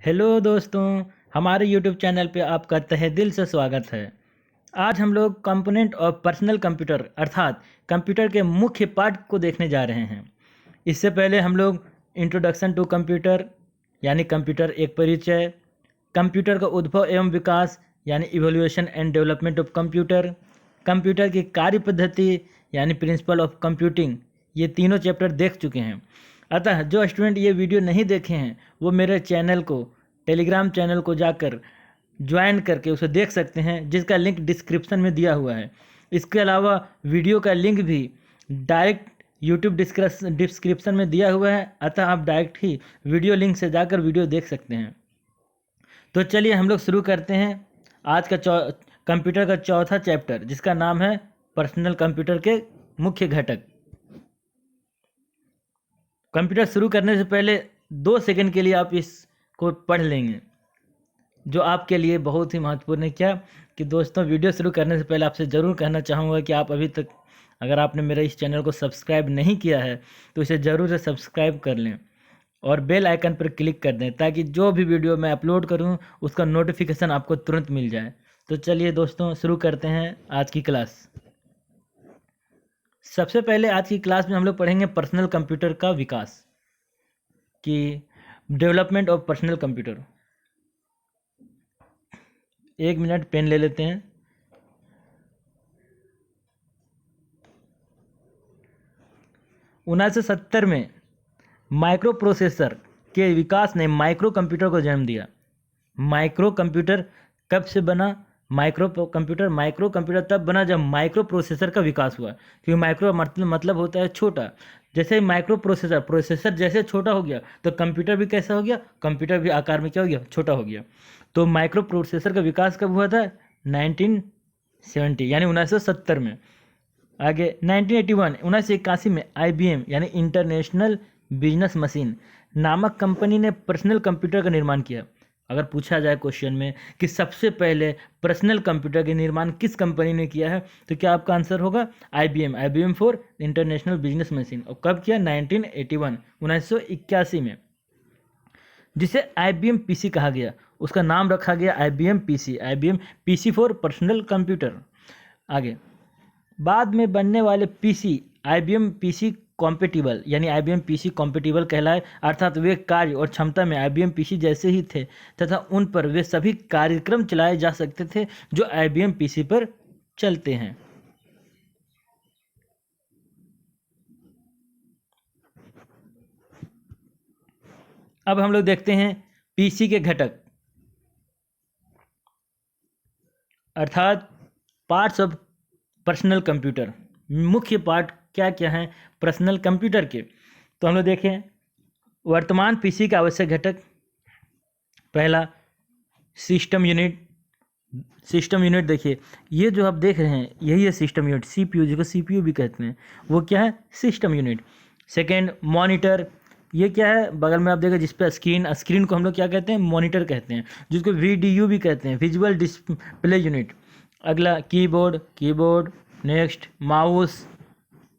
Hello दोस्तों, हमारे YouTube channel पे आपका तहे दिल से स्वागत है। आज हम लोग कंपोनेंट ऑफ पर्सनल कंप्यूटर अर्थात कंप्यूटर के मुख्य पार्ट को देखने जा रहे हैं। इससे पहले हम लोग इंट्रोडक्शन टू कंप्यूटर यानी कंप्यूटर एक परिचय, कंप्यूटर का उद्भव एवं विकास यानी evolution and development of computer, computer की कार्य पद्धति यानी प्रिंसिपल ऑफ कंप्यूटिंग, ये तीनों चैप्टर देख चुके हैं। अतः जो स्टूडेंट ये वीडियो नहीं देखे हैं वो मेरे चैनल को, टेलीग्राम चैनल को जाकर ज्वाइन करके उसे देख सकते हैं, जिसका लिंक डिस्क्रिप्शन में दिया हुआ है। इसके अलावा वीडियो का लिंक भी डायरेक्ट यूट्यूब डिस्क्रिप्शन में दिया हुआ है, अतः आप डायरेक्ट ही वीडियो लिंक से जाकर वीडियो देख सकते हैं। तो चलिए हम लोग शुरू करते हैं आज का कंप्यूटर का चौथा चैप्टर, जिसका नाम है पर्सनल कंप्यूटर के मुख्य घटक। कंप्यूटर शुरू करने से पहले 2 सेकंड के लिए आप इसको पढ़ लेंगे, जो आपके लिए बहुत ही महत्वपूर्ण है। क्या कि दोस्तों, वीडियो शुरू करने से पहले आपसे ज़रूर कहना चाहूँगा कि आप अभी तक अगर आपने मेरे इस चैनल को सब्सक्राइब नहीं किया है तो इसे ज़रूर से सब्सक्राइब कर लें और बेल आइकन पर क्लिक कर दें, ताकि जो भी वीडियो मैं अपलोड करूँ उसका नोटिफिकेशन आपको तुरंत मिल जाए। तो चलिए दोस्तों, शुरू करते हैं आज की क्लास। सबसे पहले आज की क्लास में हम लोग पढ़ेंगे पर्सनल कंप्यूटर का विकास, कि development of personal computer. 1 minute pen ले लेते हैं। उन्नीस सौ 70 में माइक्रो प्रोसेसर के विकास ने माइक्रो कंप्यूटर को जन्म दिया। माइक्रो कंप्यूटर कब से बना? माइक्रो कंप्यूटर तब बना जब माइक्रो प्रोसेसर का विकास हुआ, क्योंकि माइक्रो मतलब होता है छोटा। जैसे माइक्रो प्रोसेसर जैसे छोटा हो गया तो कंप्यूटर भी कैसा हो गया? कंप्यूटर भी आकार में क्या हो गया? छोटा हो गया। तो माइक्रो प्रोसेसर का विकास कब हुआ था? 1970 यानी 1970 में। आगे 1981 में IBM यानी इंटरनेशनल बिजनेस मशीन नामक कंपनी ने पर्सनल कंप्यूटर का निर्माण किया। अगर पूछा जाए क्वेश्चन में कि सबसे पहले पर्सनल कंप्यूटर का निर्माण किस कंपनी ने किया है, तो क्या आपका आंसर होगा? IBM for international business machine. और कब किया? 1981 में, जिसे IBM PC कहा गया। उसका नाम रखा गया IBM PC for personal computer. आगे बाद में बनने वाले PC IBM PC कॉम्पेटिबल यानी IBM PC कॉम्पेटिबल कहलाए, अर्थात वे कार्य और क्षमता में IBM PC जैसे ही थे तथा उन पर वे सभी कार्यक्रम चलाए जा सकते थे जो IBM PC पर चलते हैं। अब हम लोग देखते हैं PC के घटक अर्थात पार्ट्स ऑफ पर्सनल कंप्यूटर। मुख्य पार्ट क्या क्या हैं पर्सनल कंप्यूटर के? तो हम लोग देखें वर्तमान PC का आवश्यक घटक। पहला सिस्टम यूनिट देखिए, ये जो आप देख रहे हैं यही है सिस्टम यूनिट, CPU, जिसको CPU भी कहते हैं, वो क्या है? System unit. सेकेंड मॉनिटर, ये क्या है? बगल में आप देखें जिस पे स्क्रीन को हम लोग क्या कहते हैं? मॉनिटर कहते हैं, जिसको VDU भी कहते हैं, विजुअल डिस्प्ले यूनिट। अगला कीबोर्ड। नेक्स्ट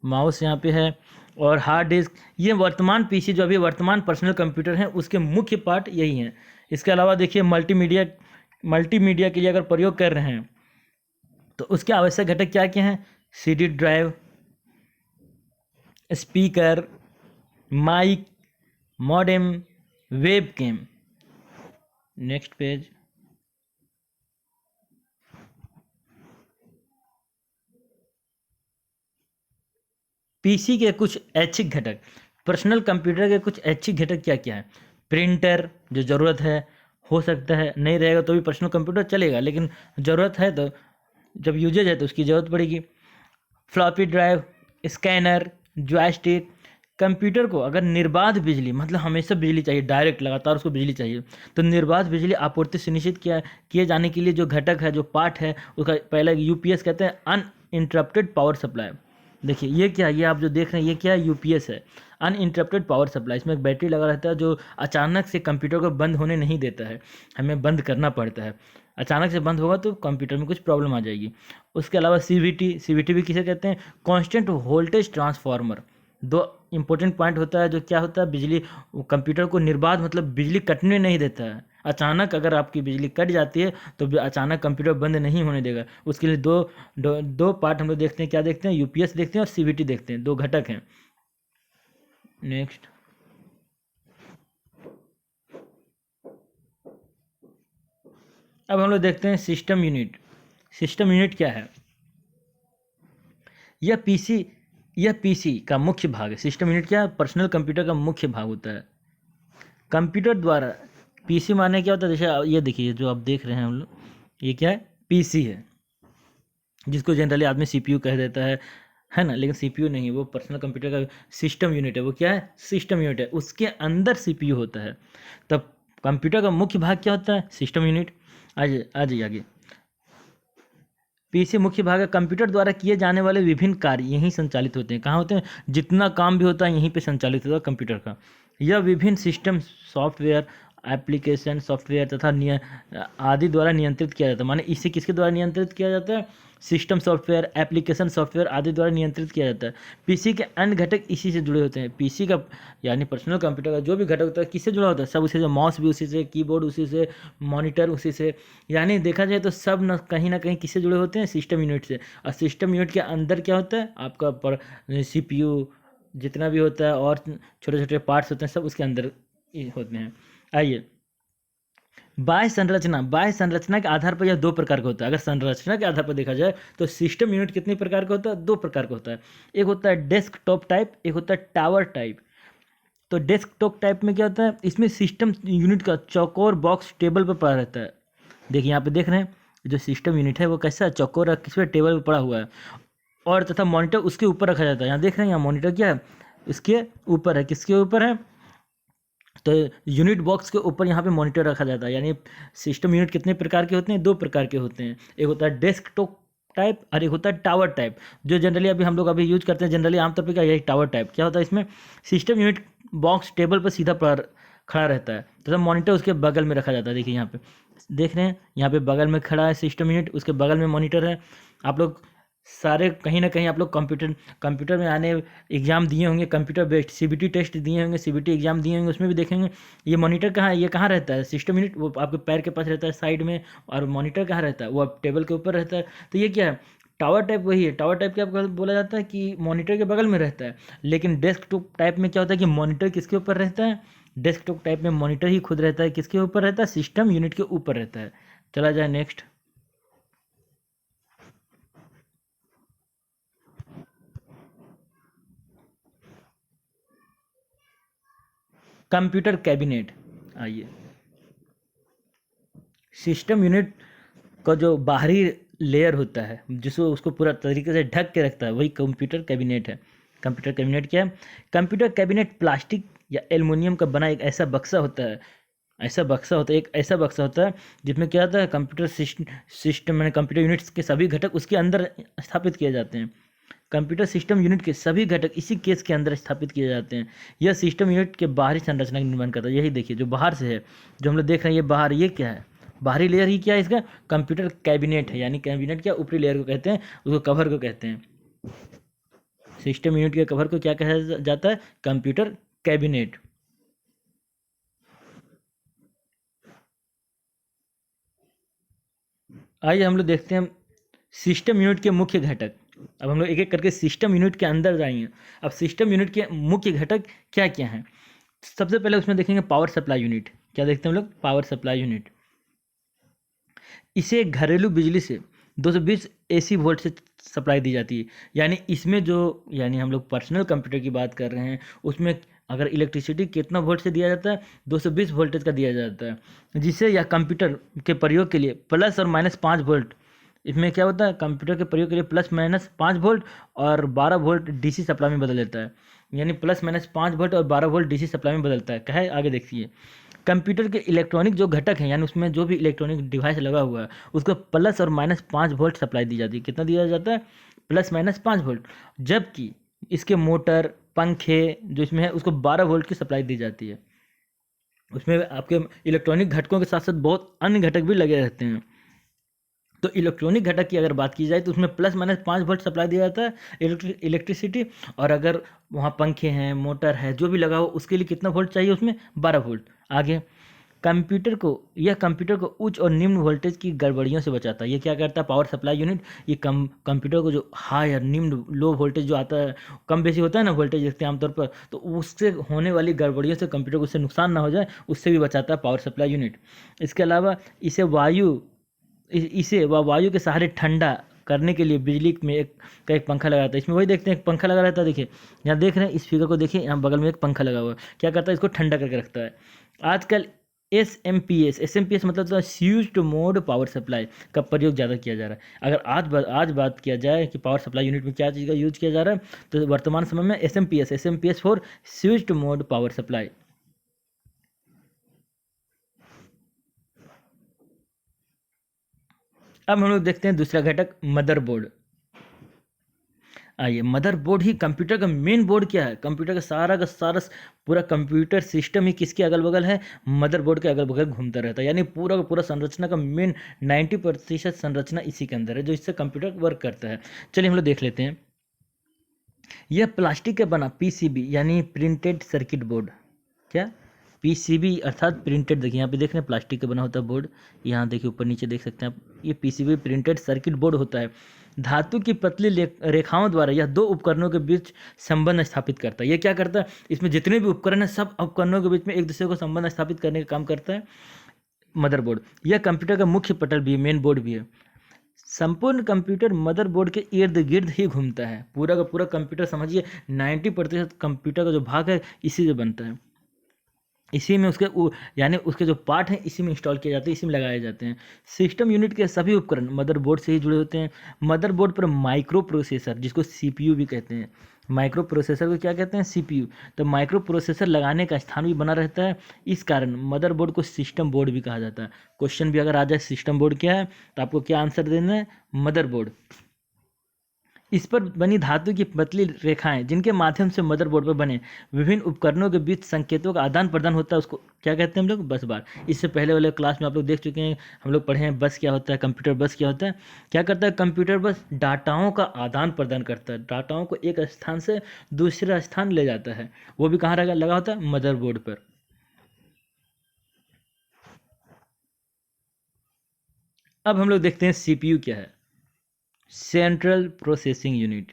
माउस यहाँ पे है, और हार्ड डिस्क। ये वर्तमान PC जो अभी वर्तमान पर्सनल कंप्यूटर हैं उसके मुख्य पार्ट यही हैं। इसके अलावा देखिए मल्टीमीडिया के लिए अगर प्रयोग कर रहे हैं तो उसके आवश्यक घटक क्या क्या हैं? CD drive, speaker, mic, modem, webcam. Next page. PC के कुछ ऐच्छिक घटक, पर्सनल कंप्यूटर के कुछ ऐच्छिक घटक क्या क्या है? प्रिंटर, जो ज़रूरत है, हो सकता है नहीं रहेगा तो भी पर्सनल कंप्यूटर चलेगा, लेकिन ज़रूरत है तो जब यूजेज है तो उसकी ज़रूरत पड़ेगी। Floppy drive, scanner, joystick. Computer को अगर निर्बाध बिजली, मतलब हमेशा बिजली चाहिए, डायरेक्ट लगातार उसको बिजली चाहिए, तो निर्बाध बिजली आपूर्ति सुनिश्चित किए जाने के लिए जो घटक है, जो पार्ट है, उसका पहला UPS कहते हैं, अनइंटरप्टेड पावर सप्लाई। देखिए ये क्या है? ये आप जो देख रहे हैं ये क्या है? UPS है, अनइंटरप्टेड पावर सप्लाई। इसमें एक बैटरी लगा रहता है जो अचानक से कंप्यूटर को बंद होने नहीं देता है, हमें बंद करना पड़ता है। अचानक से बंद होगा तो कंप्यूटर में कुछ प्रॉब्लम आ जाएगी। उसके अलावा CVT भी किसे कहते हैं? Constant voltage transformer. 2 important point होता है जो क्या होता है? बिजली, कंप्यूटर को निर्बाध मतलब बिजली कटने नहीं देता है, अचानक अगर आपकी बिजली कट जाती है तो अचानक कंप्यूटर बंद नहीं होने देगा। उसके लिए दो पार्ट हम लोग देखते हैं। क्या देखते हैं? यूपीएस देखते हैं और सीवीटी देखते हैं, 2 घटक हैं। नेक्स्ट, अब हम लोग देखते हैं सिस्टम यूनिट। सिस्टम यूनिट क्या है? यह पीसी का मुख्य भाग है। सिस्टम यूनिट क्या है? पर्सनल कंप्यूटर का मुख्य भाग होता है। कंप्यूटर द्वारा, पीसी माने क्या होता है? जैसे ये देखिए, जो आप देख रहे हैं हम लोग, ये क्या है? पीसी है, जिसको जनरली आदमी सीपीयू कह देता है ना, लेकिन सीपीयू नहीं, वो पर्सनल कंप्यूटर का सिस्टम यूनिट है। वो क्या है? सिस्टम यूनिट है, उसके अंदर सीपीयू होता है। तब कंप्यूटर का मुख्य भाग क्या होता है? System unit. आ जाइए आगे। पीसी मुख्य भाग है। कंप्यूटर द्वारा किए जाने वाले विभिन्न कार्य यहीं संचालित होते हैं। कहाँ होते हैं? जितना काम भी होता है यहीं पे संचालित होता है कंप्यूटर का। यह विभिन्न सिस्टम, सॉफ्टवेयर, एप्लीकेशन, सॉफ्टवेयर तथा आदि द्वारा नियंत्रित किया जाता है। माने इसे किसके द्वारा नियंत्रित किया जाता है? सिस्टम सॉफ्टवेयर, एप्लीकेशन सॉफ्टवेयर आदि द्वारा नियंत्रित किया जाता है। पीसी के अन्य घटक इसी से जुड़े होते हैं। पीसी का यानी पर्सनल कंप्यूटर का जो भी घटक होता है किससे जुड़ा होता है? सब उसी से। माउस भी उसी से, कीबोर्ड उसी से, मॉनिटर उसी से। यानी देखा जाए तो सब ना कहीं किससे जुड़े होते हैं? सिस्टम यूनिट से। और सिस्टम यूनिट के अंदर क्या होता है? आपका सीपीयू जितना भी होता है और छोटे छोटे पार्ट्स होते हैं, सब उसके अंदर होते हैं। आइए, बाह्य संरचना के आधार पर यह 2 प्रकार का होता है। अगर संरचना के आधार पर देखा जाए तो सिस्टम यूनिट कितने प्रकार का होता है? 2 प्रकार का होता है। एक होता है डेस्कटॉप टाइप, एक होता है टावर टाइप। तो डेस्कटॉप टाइप में क्या होता है? इसमें सिस्टम यूनिट का चौकोर बॉक्स टेबल पर पड़ा रहता है। देखिए यहाँ पे देख रहे हैं, जो सिस्टम यूनिट है वो कैसा है? चौकोर किस पे? टेबल पर पड़ा हुआ है। और तथा मॉनिटर उसके ऊपर रखा जाता है। यहाँ देख रहे हैं, यहाँ मॉनिटर क्या है? इसके ऊपर है। किसके ऊपर है? तो यूनिट बॉक्स के ऊपर यहाँ पे मॉनिटर रखा जाता है। यानी सिस्टम यूनिट कितने प्रकार के होते हैं? 2 प्रकार के होते हैं। एक होता है डेस्कटॉप टाइप और एक होता है टावर टाइप। जो जनरली हम लोग यूज करते हैं जनरली आमतौर पर, क्या यही टावर टाइप। क्या होता है इसमें? सिस्टम यूनिट बॉक्स टेबल पर सीधा खड़ा रहता है तथा मॉनिटर उसके बगल में रखा जाता है। देखिए यहाँ पे देख रहे हैं, यहाँ पे बगल में खड़ा है सिस्टम यूनिट, उसके बगल में मॉनिटर है। आप लोग सारे कहीं ना कहीं आप लोग कंप्यूटर में आने एग्जाम दिए होंगे, कंप्यूटर बेस्ड सीबीटी टेस्ट दिए होंगे, सीबीटी एग्जाम दिए होंगे, उसमें भी देखेंगे ये मॉनिटर कहाँ है? ये कहाँ रहता है? सिस्टम यूनिट वो आपके पैर के पास रहता है साइड में, और मॉनिटर कहाँ रहता है? वो आप टेबल के ऊपर रहता है। तो ये क्या है? टावर टाइप वही है। टावर टाइप क्या बोला जाता है कि मॉनिटर के बगल में रहता है। लेकिन डेस्कटॉप टाइप में क्या होता है कि मॉनिटर किसके ऊपर रहता है? डेस्कटॉप टाइप में मॉनिटर ही खुद रहता है। किसके ऊपर रहता है? सिस्टम यूनिट के ऊपर रहता है। चला जाए नेक्स्ट। Computer cabinet. आइए, सिस्टम यूनिट का जो बाहरी लेयर होता है जिसको उसको पूरा तरीके से ढक के रखता है, वही कंप्यूटर कैबिनेट है। कंप्यूटर कैबिनेट क्या है? कंप्यूटर कैबिनेट प्लास्टिक या एल्युमिनियम का बना एक ऐसा बक्सा होता है। एक ऐसा बक्सा होता है जिसमें क्या होता है? कंप्यूटर सिस्टम में कंप्यूटर यूनिट्स के सभी घटक उसके अंदर स्थापित किए जाते हैं। कंप्यूटर सिस्टम यूनिट के सभी घटक इसी केस के अंदर स्थापित किए जाते हैं। यह सिस्टम यूनिट के बाहरी संरचना का निर्माण करता है। यही देखिए, जो बाहर से है, जो हम लोग देख रहे हैं, ये बाहर, ये क्या है? बाहरी लेयर ही क्या है इसका? कंप्यूटर कैबिनेट है। यानी कैबिनेट क्या? ऊपरी लेयर को कहते हैं, उसको कवर को कहते हैं। सिस्टम यूनिट के कवर को क्या कहा जाता है? Computer cabinet. आइए हम लोग देखते हैं सिस्टम यूनिट के मुख्य घटक। अब हम लोग एक एक करके सिस्टम यूनिट के अंदर जाएंगे। अब सिस्टम यूनिट के मुख्य घटक क्या क्या हैं? सबसे पहले उसमें देखेंगे पावर सप्लाई यूनिट। क्या देखते हैं हम लोग? Power supply unit. इसे घरेलू बिजली से 220 एसी वोल्ट से सप्लाई दी जाती है। यानी इसमें जो, यानी हम लोग पर्सनल कंप्यूटर की बात कर रहे हैं, उसमें अगर इलेक्ट्रिसिटी कितना वोल्ट से दिया जाता है? 220 वोल्टेज का दिया जाता है, जिससे यह कंप्यूटर के प्रयोग के लिए प्लस और माइनस 5 वोल्ट, इसमें क्या होता है? कंप्यूटर के प्रयोग के लिए प्लस माइनस 5 वोल्ट और 12 वोल्ट डीसी सप्लाई में बदल देता है। यानी प्लस माइनस 5 वोल्ट और 12 वोल्ट डीसी सप्लाई में बदलता है। क्या है? आगे देखिए, कंप्यूटर के इलेक्ट्रॉनिक जो घटक हैं, यानी उसमें जो भी इलेक्ट्रॉनिक डिवाइस लगा हुआ है, उसको प्लस और माइनस 5 वोल्ट सप्लाई दी जाती है। कितना दिया जाता है? Plus minus 5 volt. जबकि इसके मोटर, पंखे जो इसमें है, उसको 12 वोल्ट की सप्लाई दी जाती है। उसमें आपके इलेक्ट्रॉनिक घटकों के साथ साथ बहुत अन्य घटक भी लगे रहते हैं। तो इलेक्ट्रॉनिक घटक की अगर बात की जाए तो उसमें प्लस माइनस 5 वोल्ट सप्लाई दिया जाता है इलेक्ट्रिसिटी। और अगर वहाँ पंखे हैं, मोटर है, जो भी लगा हो, उसके लिए कितना वोल्ट चाहिए? उसमें 12 वोल्ट। आगे, कंप्यूटर को उच्च और निम्न वोल्टेज की गड़बड़ियों से बचाता है। ये क्या करता है, पावर सप्लाई यूनिट ये कंप्यूटर को जो हाई और निम्न लो वोल्टेज जो आता है, कम बेसी होता है ना वोल्टेज देखते हैं आमतौर पर, तो उससे होने वाली गड़बड़ियों से कंप्यूटर को उससे नुकसान ना हो जाए उससे भी बचाता है पावर सप्लाई यूनिट। इसके अलावा इसे वायु के सहारे ठंडा करने के लिए बिजली में एक पंखा लगा रहता है। इसमें वही देखते हैं एक पंखा लगा रहता है, देखिए यहाँ देख रहे हैं इस फिगर को, देखिए यहाँ बगल में एक पंखा लगा हुआ है, क्या करता है, इसको ठंडा करके रखता है। आजकल एस एम पी एस मतलब तो स्विच्ड मोड पावर सप्लाई का प्रयोग ज़्यादा किया जा रहा है। अगर आज बात किया जाए कि पावर सप्लाई यूनिट में क्या चीज़ का यूज किया जा रहा है, तो वर्तमान समय में S M P S for switched mode power supply. अब हम लोग देखते हैं दूसरा घटक मदरबोर्ड। आइए, मदरबोर्ड ही कंप्यूटर का मेन बोर्ड क्या है, कंप्यूटर का सारा पूरा कंप्यूटर सिस्टम ही किसके अगल बगल है, मदरबोर्ड के अगल बगल घूमता रहता है। यानी पूरा का पूरा संरचना का मेन 90% संरचना इसी के अंदर है जो इससे कंप्यूटर वर्क करता है। चलिए हम लोग देख लेते हैं। यह प्लास्टिक का बना पीसीबी यानी प्रिंटेड सर्किट बोर्ड, क्या पीसीबी अर्थात प्रिंटेड, देखिए यहाँ पे देख रहे हैं प्लास्टिक का बना होता है बोर्ड, यहाँ देखिए ऊपर नीचे देख सकते हैं आप, ये पीसीबी प्रिंटेड सर्किट बोर्ड होता है। धातु की पतली रेखाओं द्वारा यह दो उपकरणों के बीच संबंध स्थापित करता है। ये क्या करता है, इसमें जितने भी उपकरण हैं सब उपकरणों के बीच में एक दूसरे को संबंध स्थापित करने का काम करता है मदरबोर्ड। यह कंप्यूटर का मुख्य पटल भी है, मेन बोर्ड भी है। संपूर्ण कंप्यूटर मदरबोर्ड के इर्द गिर्द ही घूमता है। पूरा का पूरा कंप्यूटर समझिए 90% कंप्यूटर का जो भाग है इसी से बनता है, इसी में यानी उसके जो पार्ट हैं इसी में इंस्टॉल किए जाते हैं, इसी में लगाए जाते हैं। सिस्टम यूनिट के सभी उपकरण मदरबोर्ड से ही जुड़े होते हैं। मदरबोर्ड पर माइक्रो प्रोसेसर जिसको सीपीयू भी कहते हैं, माइक्रो प्रोसेसर को क्या कहते हैं, सीपीयू, तो माइक्रो प्रोसेसर लगाने का स्थान भी बना रहता है। इस कारण मदरबोर्ड को सिस्टम बोर्ड भी कहा जाता है। क्वेश्चन भी अगर आ जाए सिस्टम बोर्ड क्या है तो आपको क्या आंसर देना है, मदरबोर्ड। इस पर बनी धातु की पतली रेखाएं जिनके माध्यम से मदरबोर्ड पर बने विभिन्न उपकरणों के बीच संकेतों का आदान प्रदान होता है, उसको क्या कहते हैं हम लोग, बस बार। इससे पहले वाले क्लास में आप लोग देख चुके हैं, हम लोग पढ़े हैं बस क्या होता है, कंप्यूटर बस क्या होता है। क्या करता है कंप्यूटर बस, डाटाओं का आदान प्रदान करता है, डाटाओं को एक स्थान से दूसरे स्थान ले जाता है, वो भी कहाँ लगा होता है, मदरबोर्ड पर। अब हम लोग देखते हैं सीपीयू क्या है, सेंट्रल प्रोसेसिंग यूनिट,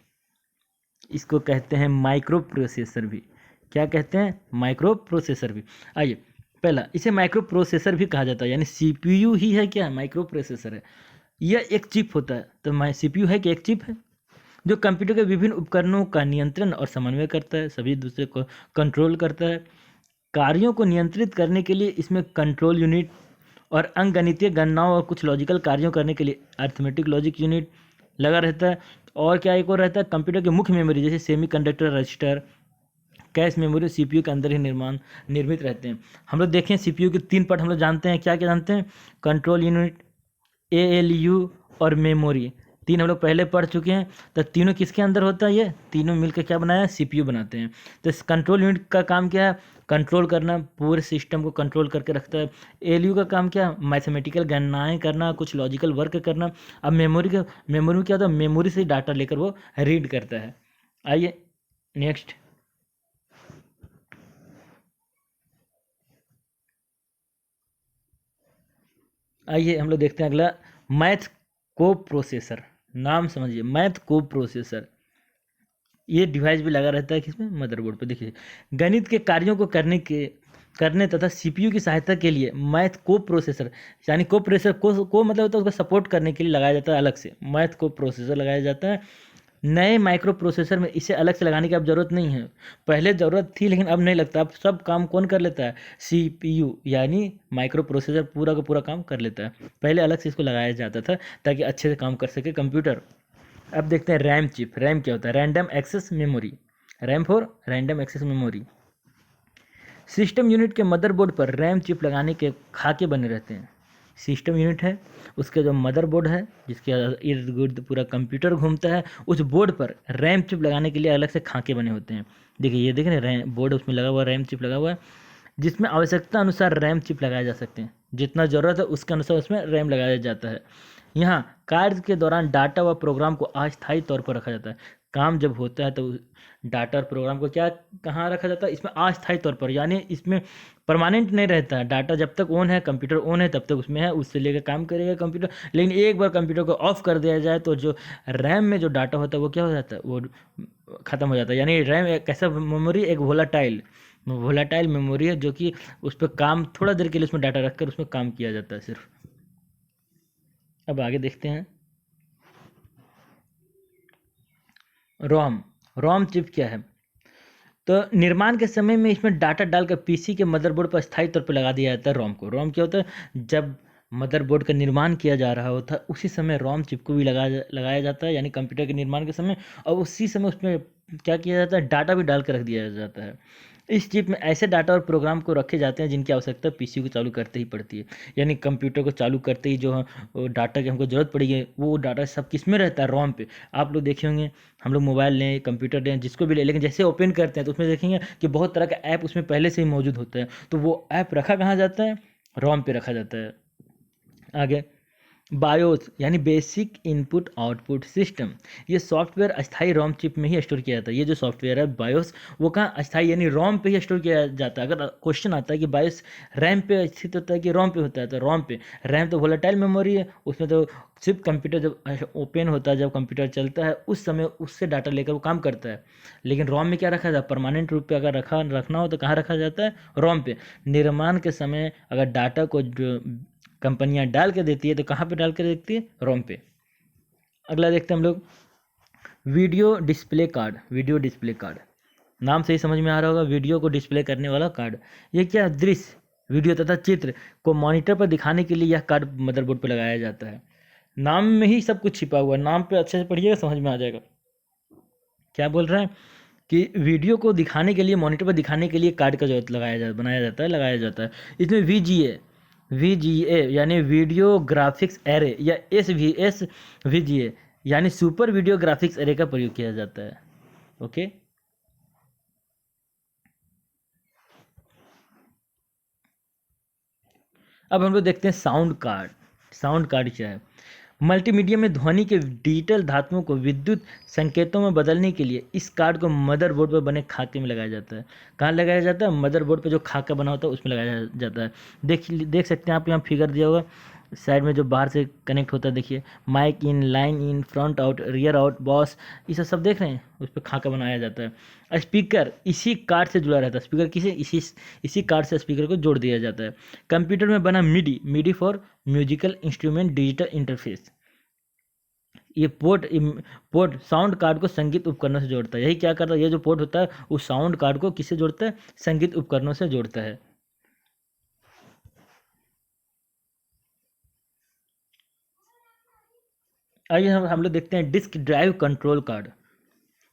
इसको कहते हैं माइक्रो प्रोसेसर भी। क्या कहते हैं, माइक्रो प्रोसेसर भी। आइए, पहला इसे माइक्रो प्रोसेसर भी कहा जाता है, यानी सीपीयू ही है क्या, माइक्रो प्रोसेसर है। यह एक चिप होता है, तो सीपीयू है कि एक चिप है जो कंप्यूटर के विभिन्न उपकरणों का नियंत्रण और समन्वय करता है, सभी दूसरे को कंट्रोल करता है। कार्यों को नियंत्रित करने के लिए इसमें कंट्रोल यूनिट और अंकगणितीय गणनाओं और कुछ लॉजिकल कार्यों करने के लिए अर्थमेटिक लॉजिक यूनिट लगा रहता है। और क्या एक और रहता है, कंप्यूटर की मुख्य मेमोरी जैसे semiconductor, register, cache memory CPU के अंदर ही निर्मित रहते हैं। हम लोग देखें सीपीयू के 3 पार्ट हम लोग जानते हैं, क्या क्या जानते हैं, कंट्रोल यूनिट, एएलयू और मेमोरी, 3 हम लोग पहले पढ़ चुके हैं। तो तीनों किसके अंदर होता है, ये तीनों मिलकर क्या बनाया, सीपीयू बनाते हैं। तो इस कंट्रोल यूनिट का काम क्या है, कंट्रोल करना, पूरे सिस्टम को कंट्रोल करके रखता है। एलयू का काम क्या, मैथमेटिकल गणनाएं करना, कुछ लॉजिकल वर्क करना। अब मेमोरी में क्या होता है, मेमोरी से डाटा लेकर वो रीड करता है। आइए नेक्स्ट, आइए हम लोग देखते हैं अगला, मैथ को प्रोसेसर। नाम समझिए, मैथ को प्रोसेसर, ये डिवाइस भी लगा रहता है किसमें, मदरबोर्ड पर। देखिए, गणित के कार्यों को करने तथा सीपीयू की सहायता के लिए मैथ को प्रोसेसर, यानी को प्रोसेसर को मतलब होता है उसको सपोर्ट करने के लिए लगाया जाता है, अलग से मैथ को प्रोसेसर लगाया जाता है। नए माइक्रो प्रोसेसर में इसे अलग से लगाने की अब ज़रूरत नहीं है, पहले ज़रूरत थी लेकिन अब नहीं लगता। अब सब काम कौन कर लेता है, सीपीयू यानी माइक्रो प्रोसेसर पूरा का पूरा काम कर लेता है। पहले अलग से इसको लगाया जाता था ताकि अच्छे से काम कर सके कंप्यूटर। अब देखते हैं रैम चिप। रैम क्या होता है, random access memory, RAM for random access memory. System unit के मदरबोर्ड पर रैम चिप लगाने के खाके बने रहते हैं। सिस्टम यूनिट है, उसके जो मदरबोर्ड है जिसके इर्द गिर्द पूरा कंप्यूटर घूमता है, उस बोर्ड पर रैम चिप लगाने के लिए अलग से खाके बने होते हैं। देखिए ये देख रहे हैं, रैम बोर्ड उसमें लगा हुआ है, रैम चिप लगा हुआ है, जिसमें आवश्यकता अनुसार रैम चिप लगाए जा सकते हैं। जितना ज़रूरत है उसके अनुसार उसमें रैम लगाया जाता है। यहाँ कार्य के दौरान डाटा व प्रोग्राम को अस्थायी तौर पर रखा जाता है। काम जब होता है तो डाटा और प्रोग्राम को क्या कहाँ रखा जाता है, इसमें अस्थायी तौर पर, यानी इसमें परमानेंट नहीं रहता है। डाटा जब तक ऑन है, कंप्यूटर ऑन है, तब तक उसमें है, उससे लेकर काम करेगा कंप्यूटर। लेकिन एक बार कंप्यूटर को ऑफ कर दिया जाए तो जो रैम में जो डाटा होता है वो क्या हो जाता है, वो ख़त्म हो जाता है। यानी रैम एक ऐसा मेमोरी, एक वोलाटाइल वोलाटाइल मेमोरी है, जो कि उस पर काम थोड़ा देर के लिए उसमें डाटा रखकर उसमें काम किया जाता है सिर्फ। अब आगे देखते हैं रोम। रोम चिप क्या है? तो निर्माण के समय में इसमें डाटा डालकर पीसी के मदरबोर्ड पर स्थायी तौर पर लगा दिया जाता है रोम को। रोम क्या होता है? जब मदरबोर्ड का निर्माण किया जा रहा होता है उसी समय रोम चिप को भी लगाया जाता है, यानी कंप्यूटर के निर्माण के समय। और उसी समय उसमें क्या किया जाता है, डाटा भी डाल कर रख दिया जाता है। इस चिप में ऐसे डाटा और प्रोग्राम को रखे जाते हैं जिनकी आवश्यकता पीसी को चालू करते ही पड़ती है। यानी कंप्यूटर को चालू करते ही जो डाटा की हमको ज़रूरत पड़ेगी, वो डाटा सब किस में रहता है? रोम पे। आप लोग देखे होंगे, हम लोग मोबाइल लें, कंप्यूटर लें, जिसको भी लें, लेकिन जैसे ओपन करते हैं तो उसमें देखेंगे कि बहुत तरह का ऐप उसमें पहले से ही मौजूद होता है। तो वो ऐप रखा कहाँ जाता है? रोम पे रखा जाता है। आगे बायोस यानी बेसिक इनपुट आउटपुट सिस्टम। ये सॉफ्टवेयर अस्थाई रोम चिप में ही स्टोर किया जाता है। ये जो सॉफ्टवेयर है बायोस, वो कहाँ अस्थाई यानी रोम पे ही स्टोर किया जाता है। अगर क्वेश्चन आता है कि बायोस रैम पे स्थित होता है कि रोम पे होता है, तो रोम पे। रैम तो वोलेटाइल मेमोरी है, उसमें तो सिर्फ कंप्यूटर जब ओपन होता है, जब कंप्यूटर चलता है उस समय उससे डाटा लेकर वो काम करता है। लेकिन रोम में क्या रखा जाता है? परमानेंट रूप पे अगर रखना हो तो कहाँ रखा जाता है? रोम पे। निर्माण के समय अगर डाटा को जो कंपनियां डाल के देती है तो कहाँ पे डाल के देती है? रोम पे। अगला देखते हैं हम लोग video display card. Video display card नाम से ही समझ में आ रहा होगा, वीडियो को डिस्प्ले करने वाला कार्ड। ये क्या? दृश्य, वीडियो तथा चित्र को मॉनिटर पर दिखाने के लिए यह कार्ड मदरबोर्ड पर लगाया जाता है। नाम में ही सब कुछ छिपा हुआ है, नाम पे अच्छे से पढ़िएगा समझ में आ जाएगा। क्या बोल रहे हैं कि वीडियो को दिखाने के लिए, मॉनिटर पर दिखाने के लिए कार्ड का जरूरत लगाया जाता है। इसमें वीजीए यानी वीडियो ग्राफिक्स एरे, या एसवीएस वीजीए यानी सुपर वीडियो ग्राफिक्स एरे का प्रयोग किया जाता है। ओके। अब हम लोग देखते हैं साउंड कार्ड। साउंड कार्ड क्या है? मल्टीमीडिया में ध्वनि के डिजिटल धातुओं को विद्युत संकेतों में बदलने के लिए इस कार्ड को मदरबोर्ड पर बने खाके में लगाया जाता है। कहाँ लगाया जाता है? मदरबोर्ड पर जो खाका बना होता है उसमें लगाया जाता है। देख सकते हैं आप, यहाँ फिगर दिया होगा साइड में जो बाहर से कनेक्ट होता है, देखिए mic in, line in, front out, rear out, bass, ये सब देख रहे हैं, उस पर खाका बनाया जाता है। स्पीकर इसी कार्ड से जुड़ा रहता है। स्पीकर इसी कार्ड से स्पीकर को जोड़ दिया जाता है। कंप्यूटर में बना MIDI for musical instrument digital interface. ये पोर्ट साउंड कार्ड को संगीत उपकरणों से जोड़ता है। यही क्या करता है, ये जो पोर्ट होता है उस साउंड कार्ड को किससे जोड़ता है? संगीत उपकरणों से जोड़ता है। आइए हम लोग देखते हैं डिस्क ड्राइव कंट्रोल कार्ड।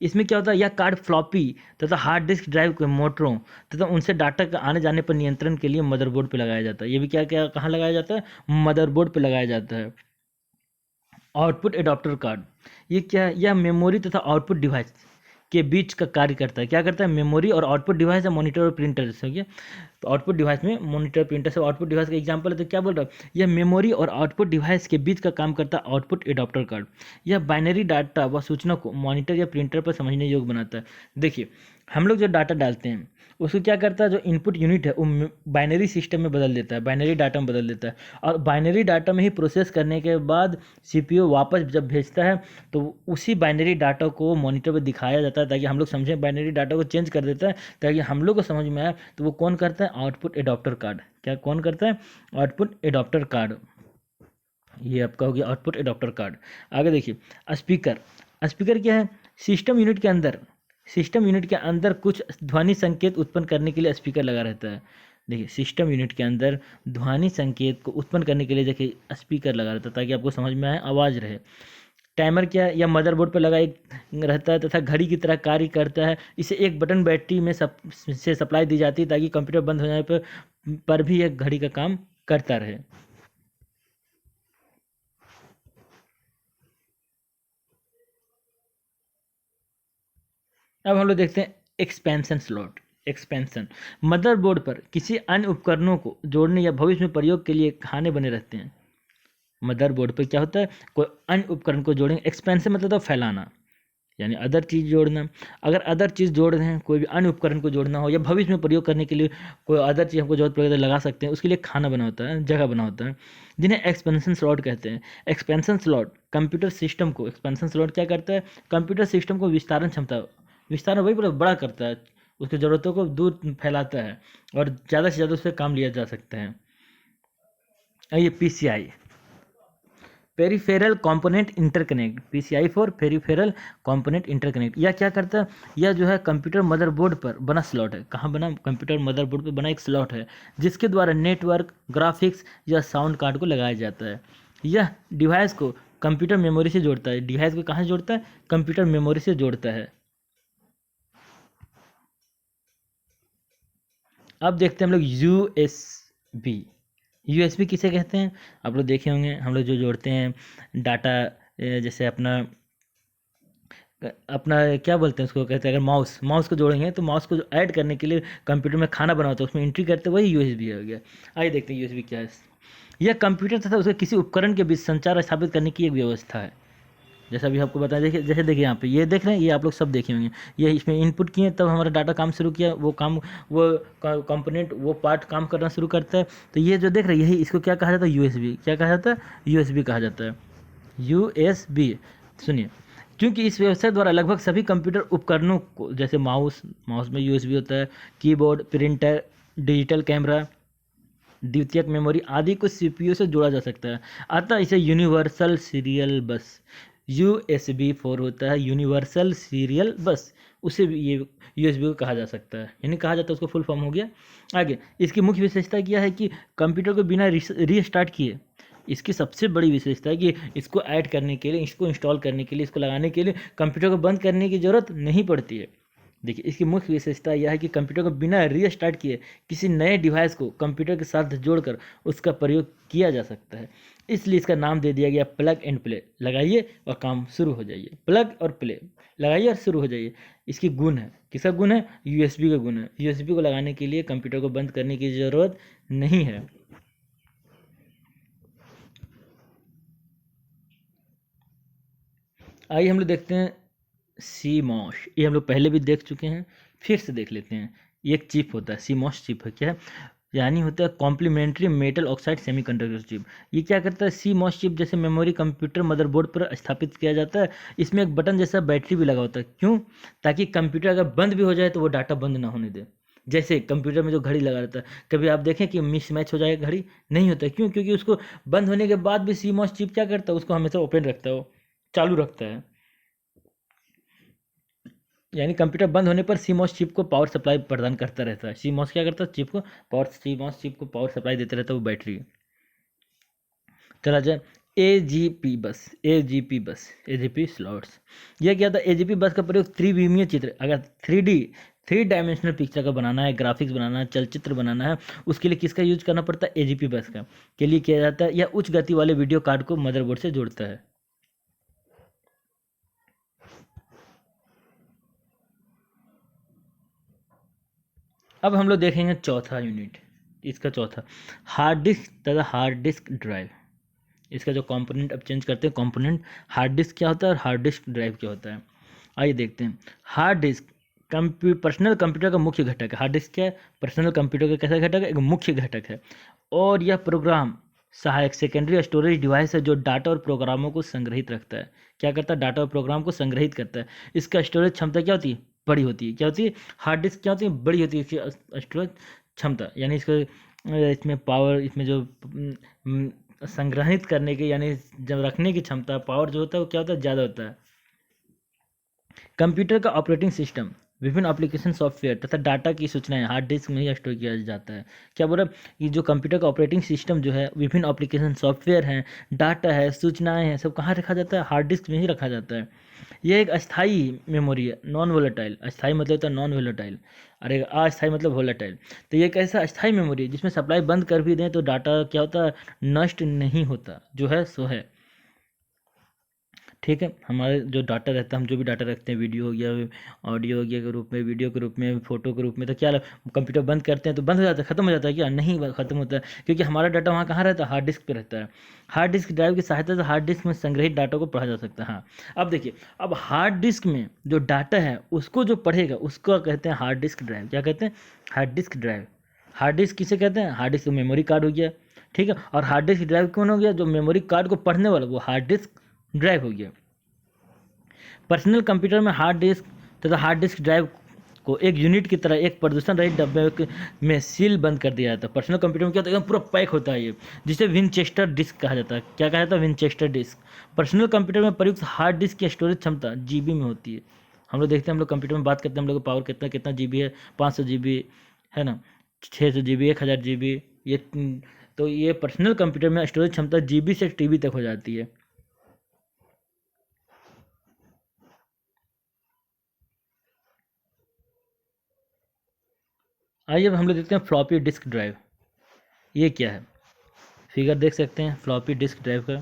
इसमें क्या होता है? यह कार्ड फ्लॉपी तथा हार्ड डिस्क ड्राइव के मोटरों तथा उनसे डाटा के आने जाने पर नियंत्रण के लिए मदरबोर्ड पर लगाया जाता है। ये भी क्या क्या कहाँ लगाया जाता है? मदरबोर्ड पर लगाया जाता है। आउटपुट एडाप्टर कार्ड, ये क्या है? यह मेमोरी तथा आउटपुट डिवाइस के बीच का कार्य करता है। क्या करता है? मेमोरी और आउटपुट डिवाइस है, मॉनिटर और प्रिंटर जैसे हो गया। तो आउटपुट डिवाइस में मॉनिटर, प्रिंटर से आउटपुट डिवाइस का एग्जांपल है। तो क्या बोल रहा है? यह मेमोरी और आउटपुट डिवाइस के बीच का काम करता है आउटपुट एडाप्टर कार्ड। यह बाइनरी डाटा व सूचना को मॉनिटर या प्रिंटर पर समझने योग्य बनाता है। देखिए, हम लोग जो डाटा डालते हैं उसको क्या करता है? जो इनपुट यूनिट है वो बाइनरी सिस्टम में बदल देता है, बाइनरी डाटा में बदल देता है। और बाइनरी डाटा में ही प्रोसेस करने के बाद सीपीयू वापस जब भेजता है तो उसी बाइनरी डाटा को मॉनिटर पर दिखाया जाता है, ताकि हम लोग समझें। बाइनरी डाटा को चेंज कर देता है ताकि हम लोग को समझ में आए। तो वो कौन करता है? Output adapter card. क्या कौन करता है? Output adapter card. ये आपका हो गया आउटपुट एडाप्टर कार्ड। आगे देखिए स्पीकर। स्पीकर क्या है? सिस्टम यूनिट के अंदर कुछ ध्वनि संकेत उत्पन्न करने के लिए स्पीकर लगा रहता है। देखिए, सिस्टम यूनिट के अंदर ध्वनि संकेत को उत्पन्न करने के लिए देखिए स्पीकर लगा रहता है, ताकि आपको समझ में आए, आवाज़ रहे। टाइमर क्या है? यह मदरबोर्ड पर लगा एक रहता है तथा घड़ी की तरह कार्य करता है। इसे एक बटन बैटरी में से सप्लाई दी जाती है, ताकि कंप्यूटर बंद हो जाने पर भी यह घड़ी का काम करता रहे। अब हम लोग देखते हैं एक्सपेंशन स्लॉट। एक्सपेंशन मदरबोर्ड पर किसी अन्य उपकरणों को जोड़ने या भविष्य में प्रयोग के लिए खाने बने रहते हैं। मदरबोर्ड पर क्या होता है? कोई अन्य उपकरण को जोड़ेंगे। एक्सपेंशन मतलब तो फैलाना, यानी अदर चीज़ जोड़ना। अगर अदर चीज़ जोड़ रहे हैं, कोई भी अन्य उपकरण को जोड़ना हो या भविष्य में प्रयोग करने के लिए कोई अदर चीज़ हमको जरूरत पड़े तो लगा सकते हैं, उसके लिए खाना बना होता है, जगह बना होता है, जिन्हें एक्सपेंशन स्लॉट कहते हैं। एक्सपेंशन स्लॉट कंप्यूटर सिस्टम को, एक्सपेंशन स्लॉट क्या करता है, कंप्यूटर सिस्टम को विस्तारण क्षमता, विस्तारण वही बड़ा करता है, उसकी ज़रूरतों को दूर फैलाता है और ज़्यादा से ज़्यादा उससे काम लिया जा सकता है। ये PCI, peripheral component interconnect, PCI for peripheral component interconnect. यह क्या करता है, यह जो है कंप्यूटर मदरबोर्ड पर बना स्लॉट है। कहाँ बना, कंप्यूटर मदरबोर्ड पर बना एक स्लॉट है, जिसके द्वारा नेटवर्क, ग्राफिक्स या साउंड कार्ड को लगाया जाता है। यह डिवाइस को कंप्यूटर मेमोरी से जोड़ता है। डिवाइस को कहाँ से जोड़ता है, कंप्यूटर मेमोरी से जोड़ता है। अब देखते हैं हम लोग यूएसबी। यूएसबी किसे कहते हैं, आप लोग देखे होंगे, हम लोग जो जोड़ते हैं डाटा, जैसे अपना अपना क्या बोलते हैं उसको, कहते हैं अगर माउस को जोड़ेंगे तो माउस को ऐड करने के लिए कंप्यूटर में खाना बना होता है, उसमें एंट्री करते हैं, वही यूएसबी हो गया। आइए देखते हैं यूएसबी क्या है। यह कंप्यूटर तथा उसके किसी उपकरण के बीच संचार स्थापित करने की एक व्यवस्था है। जैसा भी आपको बताया, देखिए जैसे देखिए यहाँ पे ये देख रहे हैं, ये आप लोग सब देखे होंगे, ये इसमें इनपुट किए तब हमारा डाटा काम शुरू किया, वो काम, वो कंपोनेंट, वो पार्ट काम करना शुरू करता है। तो ये जो देख रहे हैं, यही इसको क्या कहा जाता है, यूएसबी। क्या कहा जाता है, यूएसबी कहा जाता है, यूएसबी। सुनिए, क्योंकि इस व्यवस्था द्वारा लगभग सभी कंप्यूटर उपकरणों को, जैसे माउस में यूएसबी होता है, कीबोर्ड, प्रिंटर, डिजिटल कैमरा, द्वितीयक मेमोरी आदि को सीपीयू से जोड़ा जा सकता है। अतः इसे यूनिवर्सल सीरियल बस, USB 4 होता है, यूनिवर्सल सीरियल बस, उसे भी ये USB को कहा जा सकता है, यानी कहा जाता है, उसको फुल फॉर्म हो गया। आगे इसकी मुख्य विशेषता क्या है कि कंप्यूटर को बिना रीस्टार्ट किए, इसकी सबसे बड़ी विशेषता है कि इसको ऐड करने के लिए, इसको इंस्टॉल करने के लिए, इसको लगाने के लिए कंप्यूटर को बंद करने की ज़रूरत नहीं पड़ती है। देखिए इसकी मुख्य विशेषता यह है कि कंप्यूटर को बिना रीस्टार्ट किए किसी नए डिवाइस को कंप्यूटर के साथ जोड़कर उसका प्रयोग किया जा सकता है। इसलिए इसका नाम दे दिया गया प्लग एंड प्ले। लगाइए और काम शुरू हो जाइए, प्लग और प्ले, लगाइए और शुरू हो जाइए। इसकी गुण है, किसका गुण है, यूएसबी का गुण है। यूएसबी को लगाने के लिए कंप्यूटर को बंद करने की ज़रूरत नहीं है। आइए हम लोग देखते हैं सीमॉस। ये हम लोग पहले भी देख चुके हैं, फिर से देख लेते हैं। ये एक चिप होता है, सीमॉस चिप है, क्या है, यानी होता है complementary metal oxide semiconductor chip. ये क्या करता है, सीमॉस चिप जैसे मेमोरी कंप्यूटर मदरबोर्ड पर स्थापित किया जाता है। इसमें एक बटन जैसा बैटरी भी लगा होता है, क्यों, ताकि कंप्यूटर अगर बंद भी हो जाए तो वो डाटा बंद ना होने दे। जैसे कंप्यूटर में जो घड़ी लगा रहता है, कभी आप देखें कि मिस मैच हो जाएगा, घड़ी नहीं होता, क्यों, क्योंकि उसको बंद होने के बाद भी सीमॉस चिप क्या करता है, उसको हमेशा ओपन रखता है, वो चालू रखता है। यानी कंप्यूटर बंद होने पर सीमॉस चिप को पावर सप्लाई प्रदान करता रहता है। सीमॉस क्या करता है, चिप को पावर, सीमॉस चिप को पावर सप्लाई देता रहता है, वो बैटरी। चला जाए एजीपी बस, एजीपी स्लॉट्स। यह क्या था, एजीपी बस का प्रयोग त्रिविमीय चित्र, अगर 3 डायमेंशनल पिक्चर का बनाना है, ग्राफिक्स बनाना है, चलचित्र बनाना है, उसके लिए किसका यूज करना पड़ता है, एजीपी बस का के लिए किया जाता है। यह उच्च गति वाले वीडियो कार्ड को मदरबोर्ड से जोड़ता है। अब हम लोग देखेंगे चौथा यूनिट, इसका चौथा, हार्ड डिस्क तथा हार्ड डिस्क ड्राइव। इसका जो कंपोनेंट अब चेंज करते हैं, कंपोनेंट, हार्ड डिस्क क्या होता है और हार्ड डिस्क ड्राइव क्या होता है। आइए देखते हैं। हार्ड डिस्क पर्सनल कंप्यूटर का मुख्य घटक है। हार्ड डिस्क क्या है, पर्सनल कंप्यूटर का कैसा घटक है, एक मुख्य घटक है। और यह प्रोग्राम सहायक सेकेंडरी स्टोरेज डिवाइस है जो डाटा और प्रोग्रामों को संग्रहित रखता है। क्या करता है, डाटा और प्रोग्राम को संग्रहित करता है। इसका स्टोरेज क्षमता क्या होती है, बड़ी होती है। क्या होती है, हार्ड डिस्क क्या होती है, बड़ी होती है इसकी स्टोरेज क्षमता, यानी इसमें पावर, इसमें जो संग्रहित करने की, यानी जब रखने की क्षमता, पावर जो होता है वो क्या होता है, ज़्यादा होता है। कंप्यूटर का ऑपरेटिंग सिस्टम, विभिन्न एप्लीकेशन सॉफ्टवेयर तथा डाटा की सूचनाएं हार्ड डिस्क में ही स्टोर किया जाता है। क्या बोला, ये जो कंप्यूटर का ऑपरेटिंग सिस्टम जो है, विभिन्न एप्लीकेशन सॉफ्टवेयर हैं, डाटा है, सूचनाएं हैं, सब कहाँ रखा जाता है, हार्ड डिस्क में ही रखा जाता है। यह एक अस्थाई मेमोरी है, नॉन वोलेटाइल। अस्थाई मतलब होता है नॉन वोलेटाइल, अरे अस्थाई मतलब वोलेटाइल। तो ये एक ऐसा अस्थाई मेमोरी है जिसमें सप्लाई बंद कर भी दें तो डाटा क्या होता है, नष्ट नहीं होता, जो है सो है। ठीक है। हमारे जो डाटा रहता है, हम जो भी डाटा रखते हैं, वीडियो हो गया, ऑडियो हो गया के रूप में, वीडियो के रूप में, फोटो के रूप में, तो क्या कंप्यूटर बंद करते हैं तो बंद हो जाता है, ख़त्म हो जाता है क्या? नहीं ख़त्म होता है, क्योंकि हमारा डाटा वहाँ कहाँ रहता है? हार्ड डिस्क पे रहता है। हार्ड डिस्क ड्राइव की सहायता से हार्ड डिस्क में संग्रहित डाटा को पढ़ा जा सकता है। हाँ, अब देखिए, अब हार्ड डिस्क में जो डाटा है उसको जो पढ़ेगा उसको कहते हैं हार्ड डिस्क ड्राइव। क्या कहते हैं? Hard disk drive. Hard disk किसे कहते हैं? हार्ड डिस्क मेमोरी कार्ड हो गया, ठीक है। और हार्ड डिस्क ड्राइव कौन हो गया? जो मेमोरी कार्ड को पढ़ने वाला, वो हार्ड डिस्क ड्राइव हो गया। पर्सनल कंप्यूटर में हार्ड डिस्क तथा हार्ड डिस्क ड्राइव को एक यूनिट की तरह एक प्रदूषण रहित डब्बे में सील बंद कर दिया जाता है। पर्सनल कंप्यूटर में क्या होता है? पूरा पैक होता है ये, जिसे विनचेस्टर डिस्क कहा जाता है। क्या कहा जाता है? Winchester disc. पर्सनल कंप्यूटर में प्रयुक्त हार्ड डिस्क की स्टोरेज क्षमता जीबी में होती है। हम लोग देखते हैं, हम लोग कंप्यूटर में बात करते हैं, हम लोग का पावर कितना कितना जीबी है? 500 जीबी है ना, 600 जीबी, 1000 जीबी। ये तो ये पर्सनल कंप्यूटर में स्टोरेज क्षमता जीबी से टीबी तक हो जाती है। आइए अब हम लोग देखते हैं फ्लॉपी डिस्क ड्राइव। ये क्या है? फिगर देख सकते हैं फ्लॉपी डिस्क ड्राइव का।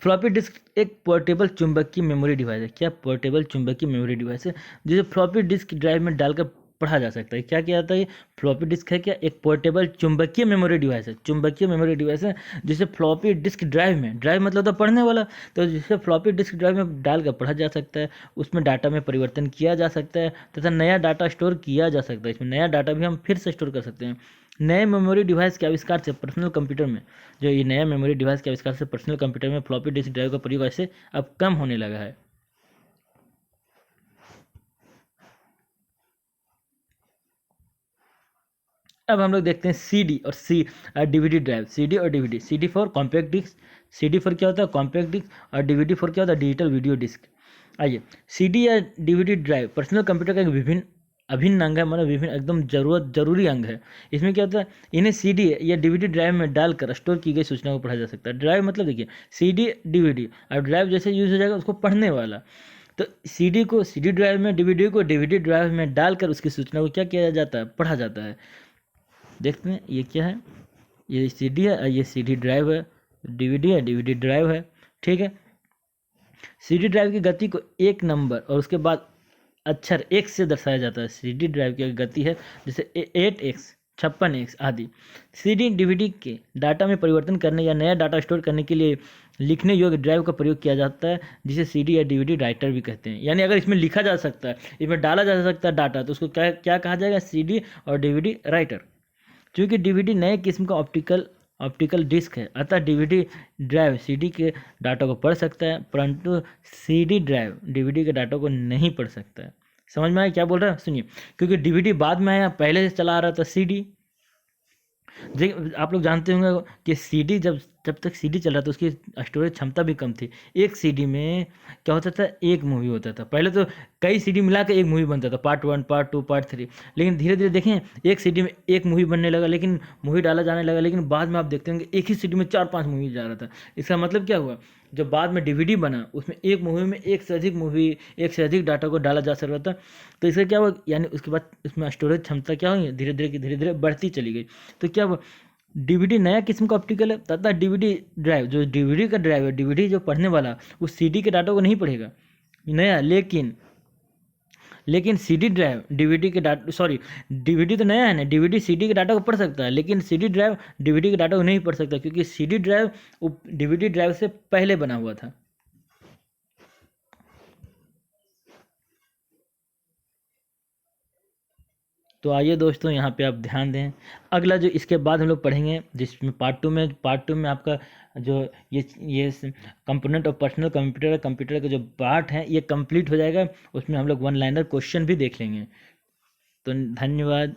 फ्लॉपी डिस्क एक पोर्टेबल चुंबकीय मेमोरी डिवाइस है। क्या? पोर्टेबल चुंबकीय मेमोरी डिवाइस है जिसे फ्लॉपी डिस्क ड्राइव में डालकर पढ़ा जा सकता है। क्या किया जाता है? ये फ्लॉपी डिस्क है क्या? एक पोर्टेबल चुंबकीय मेमोरी डिवाइस है। चुंबकीय मेमोरी डिवाइस है जिसे फ्लॉपी डिस्क ड्राइव में, ड्राइव मतलब तो पढ़ने वाला, तो जिसे फ्लॉपी डिस्क ड्राइव में डालकर पढ़ा जा सकता है। उसमें डाटा में परिवर्तन किया जा सकता है तथा नया डाटा स्टोर किया जा सकता है। इसमें नया डाटा भी हम फिर से स्टोर कर सकते हैं। नए मेमोरी डिवाइस के आविष्कार से पर्सनल कंप्यूटर में, जो ये नया मेमोरी डिवाइस के आविष्कार से पर्सनल कंप्यूटर में फ्लॉपी डिस्क ड्राइव का प्रयोग ऐसे अब कम होने लगा है। अब हम लोग देखते हैं सीडी और डीवीडी ड्राइव। सीडी और DVD, CD for compact disc, CD for क्या होता है? Compact disc. और डीवीडी फॉर क्या होता है? Digital video disc. आइए, सीडी या डीवीडी ड्राइव पर्सनल कंप्यूटर का एक विभिन्न अभिन्न अंग है, मतलब विभिन्न एकदम जरूरी अंग है। इसमें क्या होता है? इन्हें सीडी या डीवीडी ड्राइव में डालकर स्टोर की गई सूचना को पढ़ा जा सकता है। ड्राइव मतलब देखिए, सीडी डीवीडी, और ड्राइव जैसे यूज हो जाएगा उसको पढ़ने वाला। तो सीडी को सीडी ड्राइव में, डीवीडी को डीवीडी ड्राइव में डालकर उसकी सूचना को क्या किया जाता है? पढ़ा जाता है। देखते हैं ये क्या है। ये सीडी है और ये सीडी ड्राइव है। डीवीडी है, डीवीडी ड्राइव है, ठीक है। सीडी ड्राइव की गति को एक नंबर और उसके बाद अक्षर x से दर्शाया जाता है। सीडी ड्राइव की गति है जैसे 8x, 56x आदि। सीडी डीवीडी के डाटा में परिवर्तन करने या नया डाटा स्टोर करने के लिए लिखने योग्य ड्राइव का प्रयोग किया जाता है, जिसे सीडी या डीवीडी राइटर भी कहते हैं। यानी अगर इसमें लिखा जा सकता है, इसमें डाला जा सकता है डाटा, तो उसको क्या क्या कहा जाएगा? सीडी और डीवीडी राइटर। क्योंकि डीवीडी नए किस्म का ऑप्टिकल डिस्क है, अतः डीवीडी ड्राइव सीडी के डाटा को पढ़ सकता है, परंतु सीडी ड्राइव डीवीडी के डाटा को नहीं पढ़ सकता है। समझ में आया क्या बोल रहा है? सुनिए, क्योंकि डीवीडी बाद में आया, पहले से चला आ रहा था सीडी। आप लोग जानते होंगे कि सीडी जब तक सीडी चल रहा था उसकी स्टोरेज क्षमता भी कम थी। एक सीडी में क्या होता था? एक मूवी होता था। पहले तो कई सीडी मिला के एक मूवी बनता था, पार्ट 1, पार्ट 2, पार्ट 3। लेकिन धीरे धीरे देखें, एक सीडी में एक मूवी बनने लगा, लेकिन मूवी डाला जाने लगा। लेकिन बाद में आप देखते होंगे एक ही सीडी में 4-5 मूवी जा रहा था। इसका मतलब क्या हुआ? जब बाद में डीवीडी बना, उसमें एक मूवी में एक से अधिक मूवी, एक से अधिक डाटा को डाला जा सकता था। तो इसका क्या हुआ? यानी उसके बाद उसमें स्टोरेज क्षमता क्या हुई? धीरे धीरे बढ़ती चली गई। तो क्या हुआ? डीवीडी नया किस्म का ऑप्टिकल है तथा डीवीडी ड्राइव, जो डीवीडी का ड्राइव है, डीवीडी जो पढ़ने वाला, उस सीडी के डाटा को नहीं पढ़ेगा नया। लेकिन सीडी ड्राइव डीवीडी के डाटा, सॉरी, डीवीडी तो नया है ना, डीवीडी सीडी के डाटा को पढ़ सकता है, लेकिन सीडी ड्राइव डीवीडी के डाटा को नहीं पढ़ सकता, क्योंकि सीडी ड्राइव डीवीडी ड्राइव से पहले बना हुआ था। तो आइए दोस्तों, यहाँ पे आप ध्यान दें। अगला जो इसके बाद हम लोग पढ़ेंगे, जिसमें पार्ट टू में आपका जो ये कंपोनेंट ऑफ पर्सनल कंप्यूटर का जो पार्ट है ये कंप्लीट हो जाएगा। उसमें हम लोग वन लाइनर क्वेश्चन भी देख लेंगे। तो धन्यवाद।